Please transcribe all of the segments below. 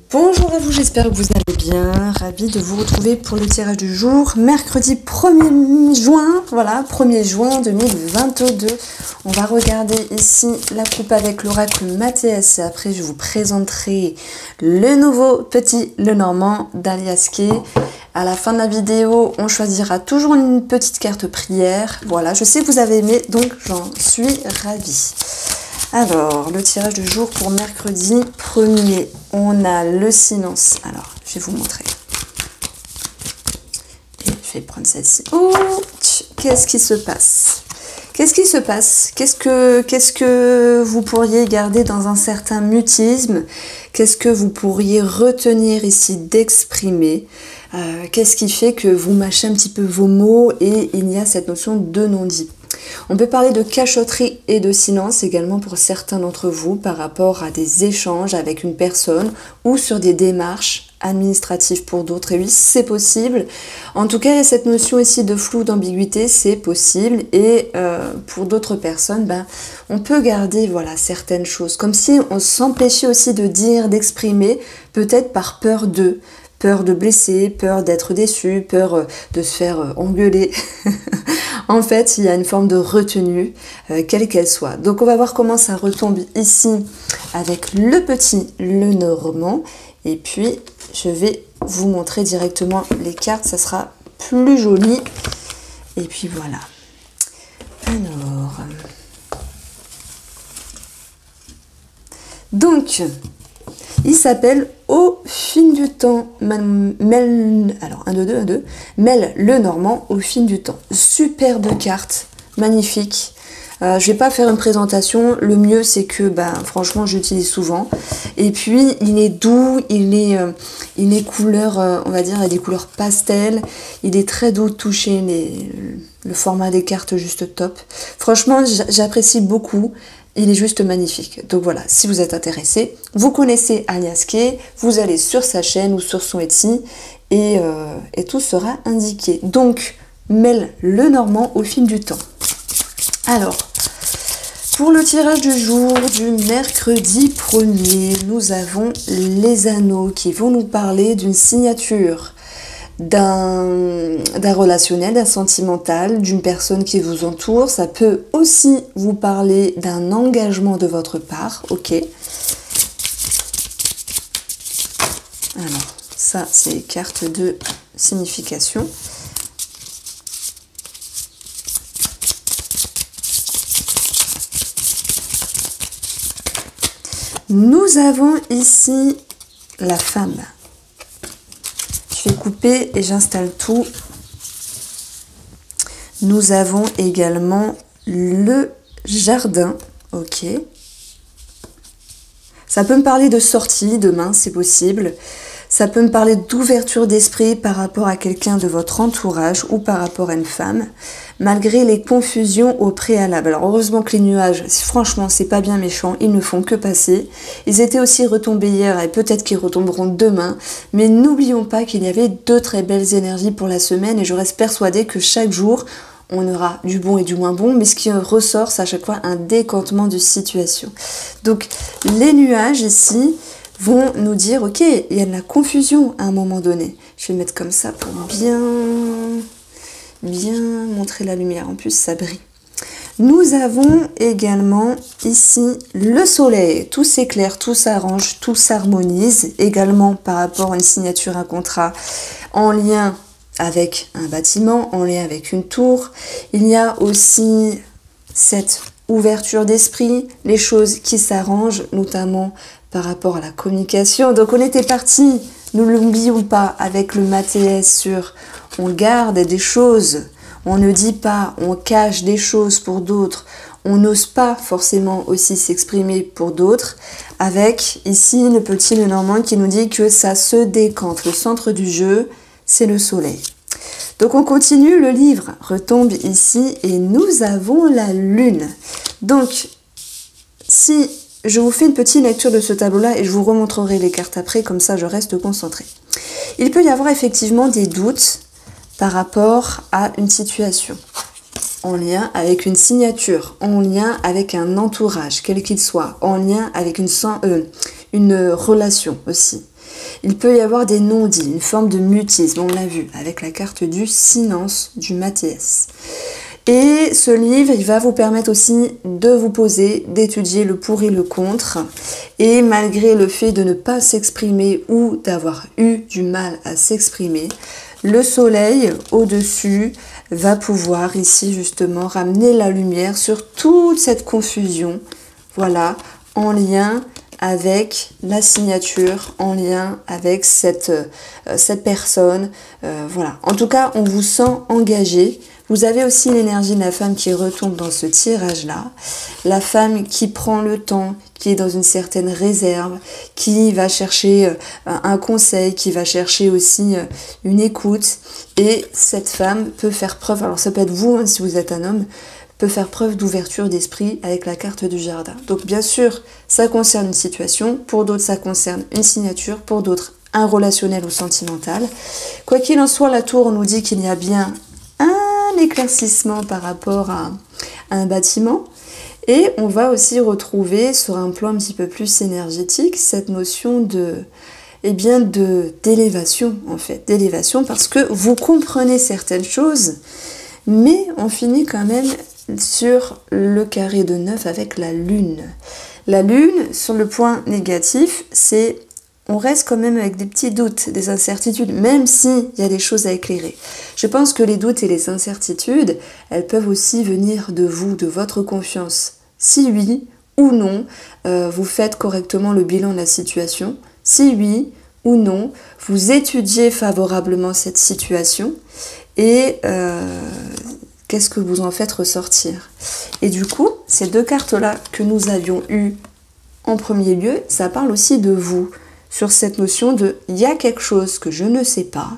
Bonjour à vous, j'espère que vous allez bien. Ravie de vous retrouver pour le tirage du jour. Mercredi 1er juin, voilà, 1er juin 2022. On va regarder ici la coupe avec l'oracle Mathias et après je vous présenterai le nouveau petit Lenormand d'Alias Kay. À la fin de la vidéo, on choisira toujours une petite carte prière. Voilà, je sais que vous avez aimé, donc j'en suis ravie. Alors, le tirage du jour pour mercredi 1er, on a le silence. Alors, je vais vous montrer. Et je vais prendre celle-ci. Oh, qu'est-ce qui se passe? Qu'est-ce qui se passe? Qu'est-ce que vous pourriez garder dans un certain mutisme? Qu'est-ce que vous pourriez retenir ici d'exprimer? Qu'est-ce qui fait que vous mâchez un petit peu vos mots et il y a cette notion de non-dit? On peut parler de cachotterie et de silence également pour certains d'entre vous par rapport à des échanges avec une personne ou sur des démarches administratives pour d'autres. Et oui, c'est possible. En tout cas, il y a cette notion ici de flou, d'ambiguïté, c'est possible. Et pour d'autres personnes, on peut garder voilà, certaines choses. Comme si on s'empêchait aussi de dire, d'exprimer, peut-être par peur d'eux. Peur de blesser, peur d'être déçu, peur de se faire engueuler. En fait, il y a une forme de retenue, quelle qu'elle soit. Donc on va voir comment ça retombe ici avec le petit Lenormand. Et puis, je vais vous montrer directement les cartes, ça sera plus joli. Et puis voilà. Alors... Donc... Il s'appelle Au fil du temps, alors 1, 2, 2, 1, 2, Mel Lenormand, Au fil du temps. Superbe carte, magnifique. Je vais pas faire une présentation, le mieux c'est que franchement j'utilise souvent. Et puis il est doux, il est couleur, on va dire, il a des couleurs pastel, il est très doux de toucher, le format des cartes juste top. Franchement j'apprécie beaucoup. Il est juste magnifique. Donc voilà, si vous êtes intéressé, vous connaissez Alias Kay, vous allez sur sa chaîne ou sur son Etsy et tout sera indiqué. Donc, Mel Lenormand au fil du temps. Alors, pour le tirage du jour du mercredi 1er, nous avons les anneaux qui vont nous parler d'une signature, d'un relationnel, d'un sentimental, d'une personne qui vous entoure. Ça peut aussi vous parler d'un engagement de votre part, ok. Alors, ça, c'est les cartes de signification. Nous avons ici la femme. Je vais couper et j'installe tout. Nous avons également le jardin. Ok. Ça peut me parler de sortie demain, c'est possible. Ça peut me parler d'ouverture d'esprit par rapport à quelqu'un de votre entourage ou par rapport à une femme, malgré les confusions au préalable. Alors heureusement que les nuages, franchement, c'est pas bien méchant, ils ne font que passer. Ils étaient aussi retombés hier et peut-être qu'ils retomberont demain, mais n'oublions pas qu'il y avait deux très belles énergies pour la semaine et je reste persuadée que chaque jour, on aura du bon et du moins bon, mais ce qui ressort, c'est à chaque fois un décantement de situation. Donc les nuages ici vont nous dire, ok, il y a de la confusion à un moment donné. Je vais le mettre comme ça pour bien montrer la lumière. En plus, ça brille. Nous avons également ici le soleil. Tout s'éclaire, tout s'arrange, tout s'harmonise. Également par rapport à une signature, un contrat en lien avec un bâtiment, en lien avec une tour. Il y a aussi cette ouverture d'esprit, les choses qui s'arrangent, notamment par rapport à la communication. Donc on était parti, ne l'oublions pas, avec le Mathias sur on garde des choses, on ne dit pas, on cache des choses pour d'autres, on n'ose pas forcément aussi s'exprimer pour d'autres, avec ici le petit Lenormand qui nous dit que ça se décante. Le centre du jeu, c'est le soleil. Donc on continue, le livre retombe ici et nous avons la lune. Donc si je vous fais une petite lecture de ce tableau-là et je vous remontrerai les cartes après, comme ça je reste concentrée. Il peut y avoir effectivement des doutes par rapport à une situation, en lien avec une signature, en lien avec un entourage, quel qu'il soit, en lien avec une relation aussi. Il peut y avoir des non-dits, une forme de mutisme, on l'a vu avec la carte du silence du Mathias. Et ce livre, il va vous permettre aussi de vous poser, d'étudier le pour et le contre. Et malgré le fait de ne pas s'exprimer ou d'avoir eu du mal à s'exprimer, le soleil au-dessus va pouvoir ici justement ramener la lumière sur toute cette confusion, voilà, en lien avec la signature, en lien avec cette personne, voilà. En tout cas, on vous sent engagé. Vous avez aussi l'énergie de la femme qui retombe dans ce tirage-là. La femme qui prend le temps, qui est dans une certaine réserve, qui va chercher un conseil, qui va chercher aussi une écoute. Et cette femme peut faire preuve, alors ça peut être vous hein, si vous êtes un homme, peut faire preuve d'ouverture d'esprit avec la carte du jardin. Donc bien sûr, ça concerne une situation, pour d'autres ça concerne une signature, pour d'autres un relationnel ou sentimental. Quoi qu'il en soit, la tour nous dit qu'il y a bien un éclaircissement par rapport à un bâtiment. Et on va aussi retrouver sur un plan un petit peu plus énergétique cette notion d'élévation en fait, d'élévation parce que vous comprenez certaines choses, mais on finit quand même sur le carré de 9 avec la lune. La lune, sur le point négatif, c'est on reste quand même avec des petits doutes, des incertitudes, même s'il y a des choses à éclairer. Je pense que les doutes et les incertitudes, elles peuvent aussi venir de vous, de votre confiance. Si oui ou non, vous faites correctement le bilan de la situation. Si oui ou non, vous étudiez favorablement cette situation et qu'est-ce que vous en faites ressortir. Et du coup, ces deux cartes-là que nous avions eues en premier lieu, ça parle aussi de vous. Sur cette notion de il y a quelque chose que je ne sais pas,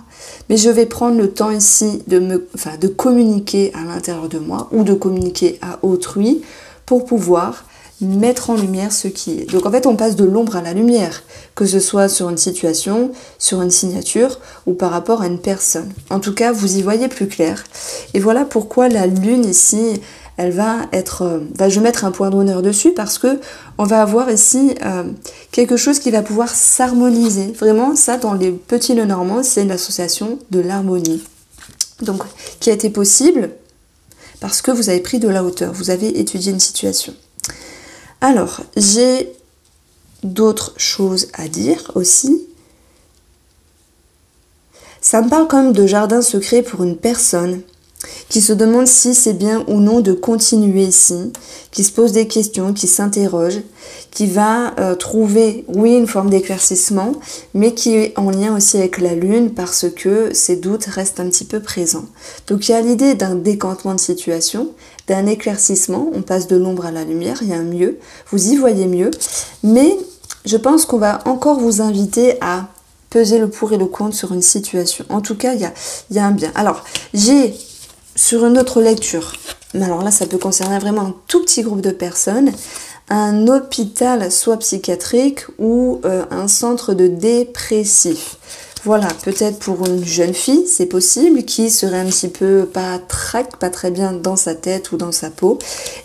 mais je vais prendre le temps ici de communiquer à l'intérieur de moi ou de communiquer à autrui pour pouvoir mettre en lumière ce qui est. Donc en fait, on passe de l'ombre à la lumière, que ce soit sur une situation, sur une signature ou par rapport à une personne. En tout cas, vous y voyez plus clair. Et voilà pourquoi la lune ici, elle va être... je vais mettre un point d'honneur dessus parce que on va avoir ici quelque chose qui va pouvoir s'harmoniser. Vraiment, ça, dans les petits Lenormand, c'est l'association de l'harmonie. Donc, qui a été possible parce que vous avez pris de la hauteur, vous avez étudié une situation. Alors, j'ai d'autres choses à dire aussi. Ça me parle quand même de jardin secret pour une personne qui se demande si c'est bien ou non de continuer ici, qui se pose des questions, qui s'interroge, qui va trouver, oui, une forme d'éclaircissement, mais qui est en lien aussi avec la lune parce que ces doutes restent un petit peu présents. Donc il y a l'idée d'un décantement de situation, d'un éclaircissement, on passe de l'ombre à la lumière, il y a un mieux, vous y voyez mieux, mais je pense qu'on va encore vous inviter à peser le pour et le contre sur une situation. En tout cas, il y a un bien. Alors, j'ai sur une autre lecture, mais alors là ça peut concerner vraiment un tout petit groupe de personnes, un hôpital soit psychiatrique ou un centre de dépressifs. Voilà, peut-être pour une jeune fille, c'est possible, qui serait un petit peu pas très bien dans sa tête ou dans sa peau.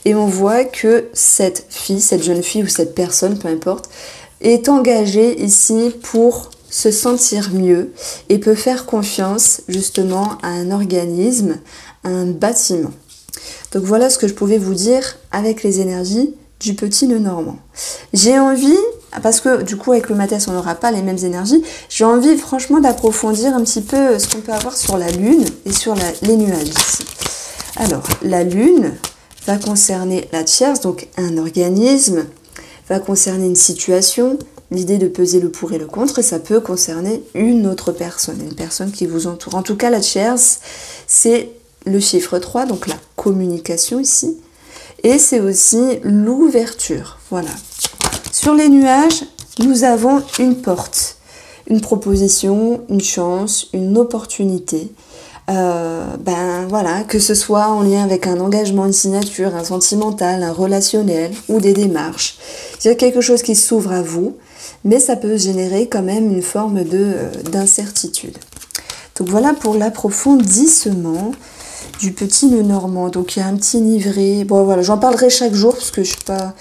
Et on voit que cette fille, cette jeune fille ou cette personne, peu importe, est engagée ici pour se sentir mieux et peut faire confiance justement à un organisme, un bâtiment. Donc voilà ce que je pouvais vous dire avec les énergies du petit Lenormand. J'ai envie, parce que du coup avec le Mathias on n'aura pas les mêmes énergies, j'ai envie franchement d'approfondir un petit peu ce qu'on peut avoir sur la lune et sur les nuages ici. Alors la lune va concerner la tierce, donc un organisme, va concerner une situation, l'idée de peser le pour et le contre, et ça peut concerner une autre personne, une personne qui vous entoure. En tout cas la tierce, c'est le chiffre 3, donc la communication ici, et c'est aussi l'ouverture, voilà. Sur les nuages, nous avons une porte, une proposition, une chance, une opportunité, voilà, que ce soit en lien avec un engagement, une signature, un sentimental, un relationnel ou des démarches. Il y a quelque chose qui s'ouvre à vous, mais ça peut générer quand même une forme d'incertitude. Donc voilà pour l'approfondissement du petit Lenormand. Donc il y a un petit livret. Bon voilà, j'en parlerai chaque jour parce que je suis pas...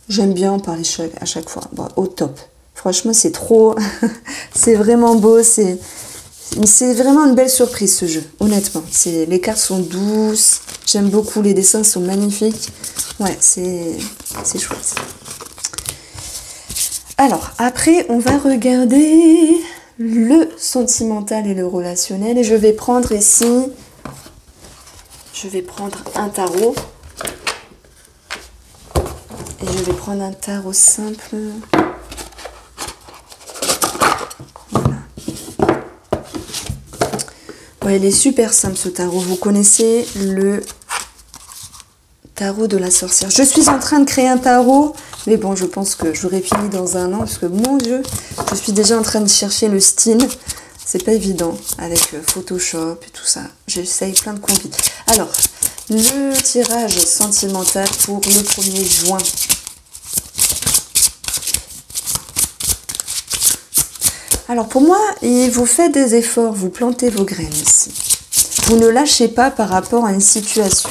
J'aime bien en parler à chaque fois. Bon, au top. Franchement, c'est trop... c'est vraiment beau. C'est vraiment une belle surprise, ce jeu. Honnêtement. Les cartes sont douces. J'aime beaucoup. Les dessins sont magnifiques. Ouais, c'est chouette. Alors, après, on va regarder le sentimental et le relationnel. Et je vais prendre ici... Je vais prendre un tarot. Et je vais prendre un tarot simple. Voilà. Ouais, il est super simple ce tarot. Vous connaissez le tarot de la sorcière. Je suis en train de créer un tarot. Mais bon, je pense que j'aurai fini dans un an. Parce que mon Dieu, je suis déjà en train de chercher le style. C'est pas évident avec Photoshop et tout ça. J'essaye plein de combis. Alors, le tirage sentimental pour le 1er juin. Alors pour moi, vous faites des efforts, vous plantez vos graines ici. Vous ne lâchez pas par rapport à une situation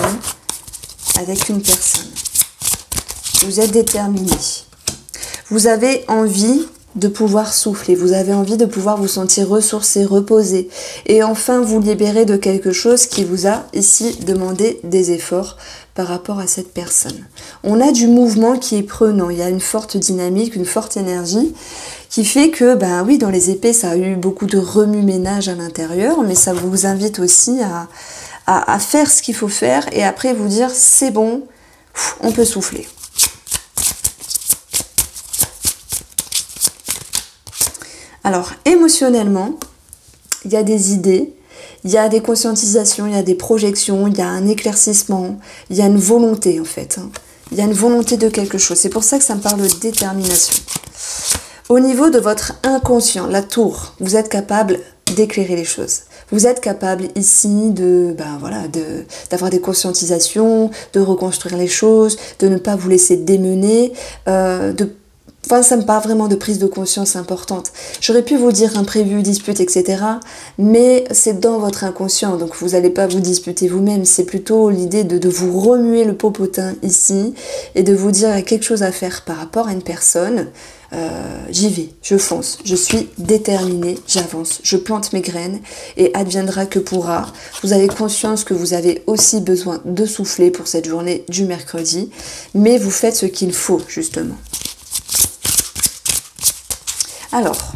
avec une personne. Vous êtes déterminé. Vous avez envie de pouvoir souffler, vous avez envie de pouvoir vous sentir ressourcé, reposé et enfin vous libérer de quelque chose qui vous a ici demandé des efforts par rapport à cette personne. On a du mouvement qui est prenant, il y a une forte dynamique, une forte énergie qui fait que, ben oui, dans les épées, ça a eu beaucoup de remue-ménage à l'intérieur, mais ça vous invite aussi à faire ce qu'il faut faire et après vous dire c'est bon, on peut souffler. Alors, émotionnellement, il y a des idées, il y a des conscientisations, il y a des projections, il y a un éclaircissement, il y a une volonté en fait. Il y a une volonté de quelque chose. C'est pour ça que ça me parle de détermination. Au niveau de votre inconscient, la tour, vous êtes capable d'éclairer les choses. Vous êtes capable ici d'avoir des conscientisations, de reconstruire les choses, de ne pas vous laisser démener, Enfin, ça me parle vraiment de prise de conscience importante. J'aurais pu vous dire imprévu, dispute, etc. Mais c'est dans votre inconscient, donc vous n'allez pas vous disputer vous-même. C'est plutôt l'idée de vous remuer le popotin ici et de vous dire qu'il y a quelque chose à faire par rapport à une personne. J'y vais, je fonce, je suis déterminée, j'avance, je plante mes graines et adviendra que pourra. Vous avez conscience que vous avez aussi besoin de souffler pour cette journée du mercredi, mais vous faites ce qu'il faut justement. Alors,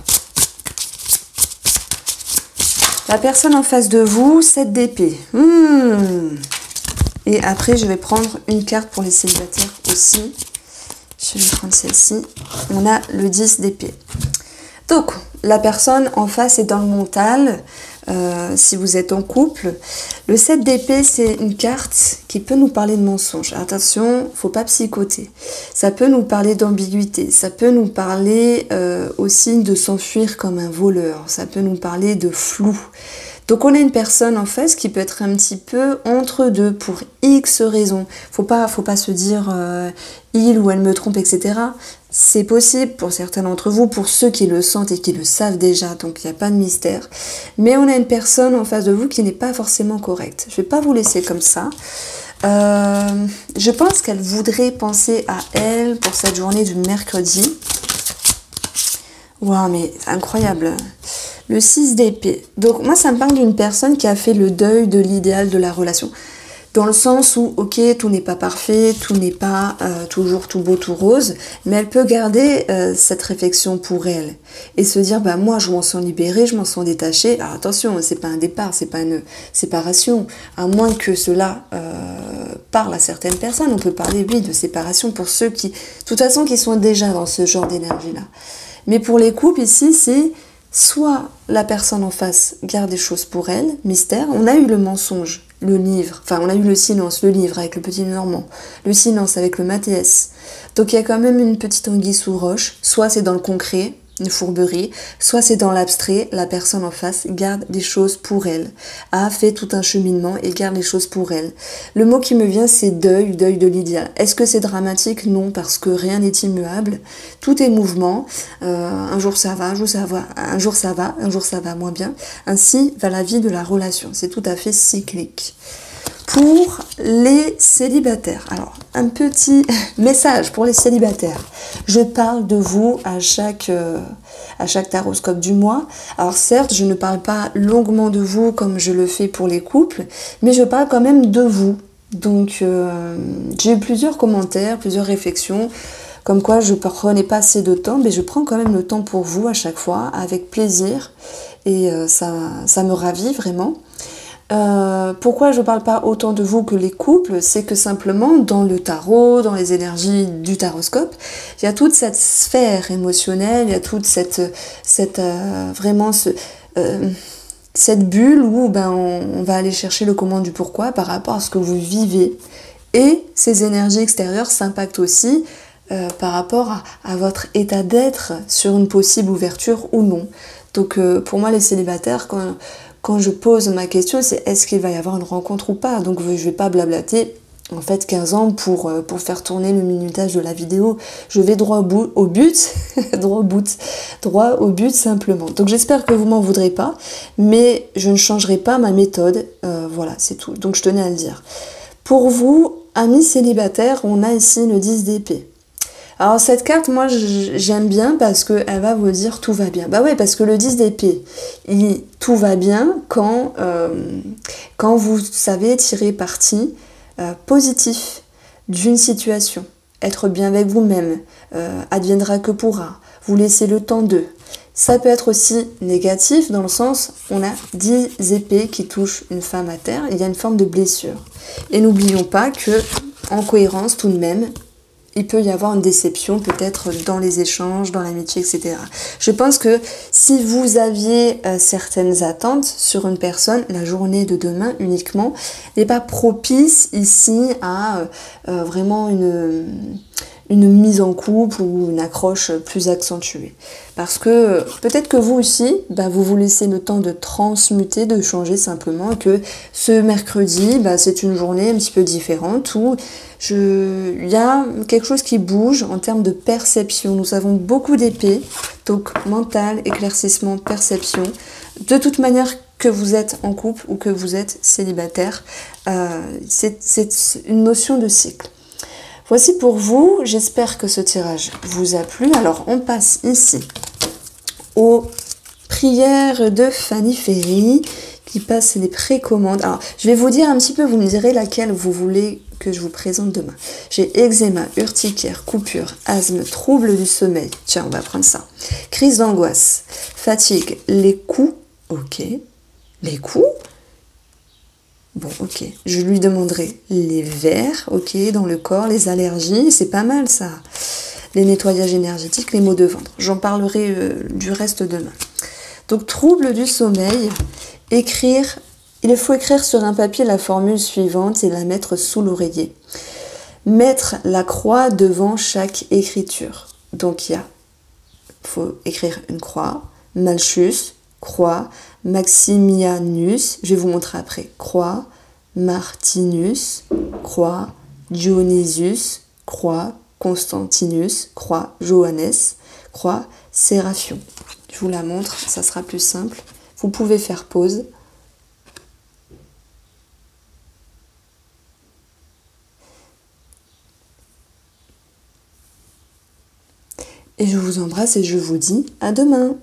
la personne en face de vous, 7 d'épée. Et après, je vais prendre une carte pour les célibataires aussi. Je vais prendre celle-ci. On a le 10 d'épée. Donc, la personne en face est dans le mental. Si vous êtes en couple, le 7 d'épée, c'est une carte qui peut nous parler de mensonge. Attention, faut pas psychoter. Ça peut nous parler d'ambiguïté. Ça peut nous parler aussi de s'enfuir comme un voleur. Ça peut nous parler de flou. Donc on a une personne en face qui peut être un petit peu entre deux pour X raisons. Faut pas se dire il ou elle me trompe, etc. C'est possible pour certains d'entre vous, pour ceux qui le sentent et qui le savent déjà, donc il n'y a pas de mystère. Mais on a une personne en face de vous qui n'est pas forcément correcte. Je ne vais pas vous laisser comme ça. Je pense qu'elle voudrait penser à elle pour cette journée du mercredi. Waouh, mais incroyable. Le 6 d'épée. Donc moi, ça me parle d'une personne qui a fait le deuil de l'idéal de la relation. Dans le sens où, ok, tout n'est pas parfait, tout n'est pas toujours tout beau, tout rose, mais elle peut garder cette réflexion pour elle et se dire, bah moi, je m'en sens libérée, je m'en sens détachée. Alors attention, c'est pas un départ, c'est pas une séparation, à moins que cela parle à certaines personnes. On peut parler, oui, de séparation pour ceux qui, de toute façon, qui sont déjà dans ce genre d'énergie-là. Mais pour les couples, ici, c'est soit la personne en face garde des choses pour elle, mystère. On a eu le mensonge, le livre, enfin on a eu le silence, le livre avec le petit Normand, le silence avec le Mathias. Donc il y a quand même une petite anguille sous roche, soit c'est dans le concret, une fourberie, soit c'est dans l'abstrait, la personne en face garde des choses pour elle, a fait tout un cheminement et garde les choses pour elle. Le mot qui me vient c'est deuil, deuil de l'idéal. Est-ce que c'est dramatique? Non, parce que rien n'est immuable, tout est mouvement, un jour ça va, un jour ça va, un jour ça va, un jour ça va moins bien. Ainsi va la vie de la relation, c'est tout à fait cyclique. Pour les célibataires, alors un petit message pour les célibataires. Je parle de vous à chaque taroscope du mois. Alors certes, je ne parle pas longuement de vous comme je le fais pour les couples, mais je parle quand même de vous. Donc j'ai eu plusieurs commentaires, plusieurs réflexions, comme quoi je ne prenais pas assez de temps, mais je prends quand même le temps pour vous à chaque fois, avec plaisir, et ça me ravit vraiment. Pourquoi je ne parle pas autant de vous que les couples? C'est que simplement dans le tarot, dans les énergies du taroscope, il y a toute cette sphère émotionnelle, il y a toute cette bulle où on va aller chercher le comment du pourquoi par rapport à ce que vous vivez. Et ces énergies extérieures s'impactent aussi par rapport à votre état d'être sur une possible ouverture ou non. Donc pour moi les célibataires, quand je pose ma question, c'est est-ce qu'il va y avoir une rencontre ou pas? Donc je ne vais pas blablater en fait 15 ans pour faire tourner le minutage de la vidéo. Je vais droit au but, droit au but simplement. Donc j'espère que vous m'en voudrez pas, mais je ne changerai pas ma méthode. Voilà, c'est tout. Donc je tenais à le dire. Pour vous, amis célibataires, on a ici le 10 d'épée. Alors cette carte, moi j'aime bien parce qu'elle va vous dire tout va bien. Bah ouais, parce que le 10 d'épée, tout va bien quand vous savez tirer parti positif d'une situation. Être bien avec vous-même, adviendra que pourra, vous laisser le temps d'eux. Ça peut être aussi négatif dans le sens, on a 10 épées qui touchent une femme à terre, il y a une forme de blessure. Et n'oublions pas que, en cohérence tout de même, il peut y avoir une déception peut-être dans les échanges, dans l'amitié, etc. Je pense que si vous aviez certaines attentes sur une personne, la journée de demain uniquement n'est pas propice ici à vraiment une mise en couple ou une accroche plus accentuée. Parce que peut-être que vous aussi, vous vous laissez le temps de transmuter, de changer simplement, et que ce mercredi, c'est une journée un petit peu différente où il y a quelque chose qui bouge en termes de perception. Nous avons beaucoup d'épées, donc mental, éclaircissement, perception. De toute manière, que vous êtes en couple ou que vous êtes célibataire, c'est une notion de cycle. Voici pour vous, j'espère que ce tirage vous a plu. Alors on passe ici aux prières de Fanny Ferry qui passe les précommandes. Alors je vais vous dire un petit peu, vous me direz laquelle vous voulez que je vous présente demain. J'ai eczéma, urticaire, coupure, asthme, trouble du sommeil. Tiens, on va prendre ça. Crise d'angoisse, fatigue, les coups. Ok, les coups. Bon, ok, je lui demanderai les vers, ok, dans le corps, les allergies, c'est pas mal ça. Les nettoyages énergétiques, les maux de ventre. J'en parlerai du reste demain. Donc, trouble du sommeil, il faut écrire sur un papier la formule suivante et la mettre sous l'oreiller. Mettre la croix devant chaque écriture. Donc, il faut écrire une croix, Malchus, croix, Maximianus, je vais vous montrer après, croix, Martinus, croix, Dionysius, croix, Constantinus, croix, Johannes, croix, Séraphion. Je vous la montre, ça sera plus simple. Vous pouvez faire pause. Et je vous embrasse et je vous dis à demain.